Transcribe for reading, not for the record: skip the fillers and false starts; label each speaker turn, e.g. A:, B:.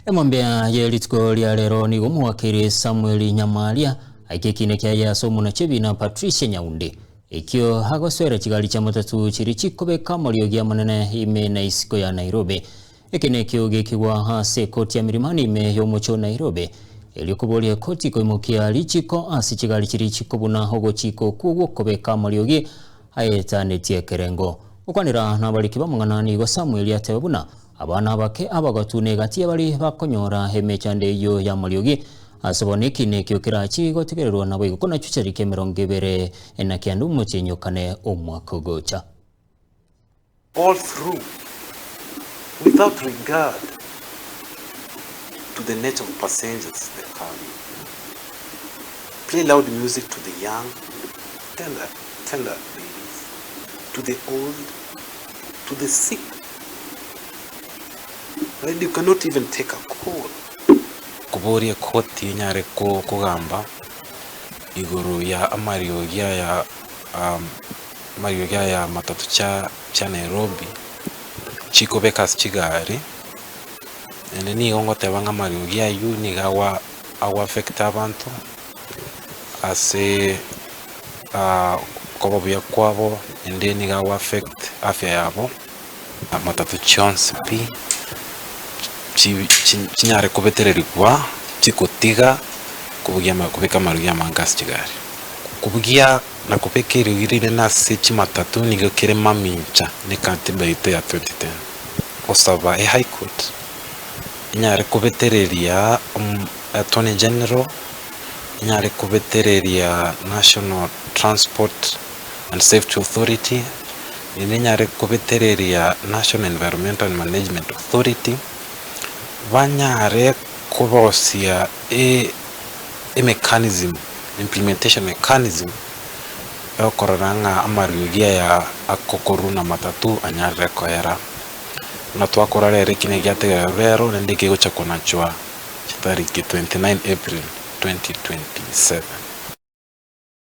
A: Emwambia yelitiko lya lero ni umuwakiri Samuel Nyamalia aikekine kya yasomo na chebi na Patricia Nyaundi ikio hagoswera kigali cha matatu chiri chikobeka maliogia manene ime na isiko ya Nairobi ekine kioge kiwa hase koti ya mirimani ime yomocho Nairobi elikubolia koti koimukia lichiko asi kigali chiri chikobuna hogo chiko kuwo kobeka maliogi ayeta netie kerengo ukwanira nabaliki bamangana go Samuel yatebuna abana bake abagatune gati bali bakonyora hemechande yo ya maliogi asaboneki nekyo kirachi gotegererwa nabo igukona chucherike 20 enakiandu muchenyo kane omwaka gocha
B: all through without regard to the nature of passengers they come. Play loud music to the young, tender ladies, to the old, to the sick. And you cannot even take a call.
C: Kuboria koti nyare kugamba iguru ya amariogia ya matatu cha Nairobi chiko bekas chigari ene ni ongo tebanga mariogia yu ni gawa affect abantu ase kobo bya kwabo ende ni gawa affect afya yabo matatu chance pi chinyare kubetererikwa chikotiga kubeka marugia mangas chigari kubugia na kupekirigirire na sechi matatu nigokere mamincha ne katiba ite ya 2010 osaba high court inyare kubetereria attorney general inyare kubetereria National Transport and Safety Authority inyare kubetereria National Environmental Management Authority vanyare kubosia mechanism implementation mechanism kororanga amariogia ya akokoruna matatu anyare koera na twakora rere kine gyategera rero ndike gocha konachwa chitariki 29 April 2027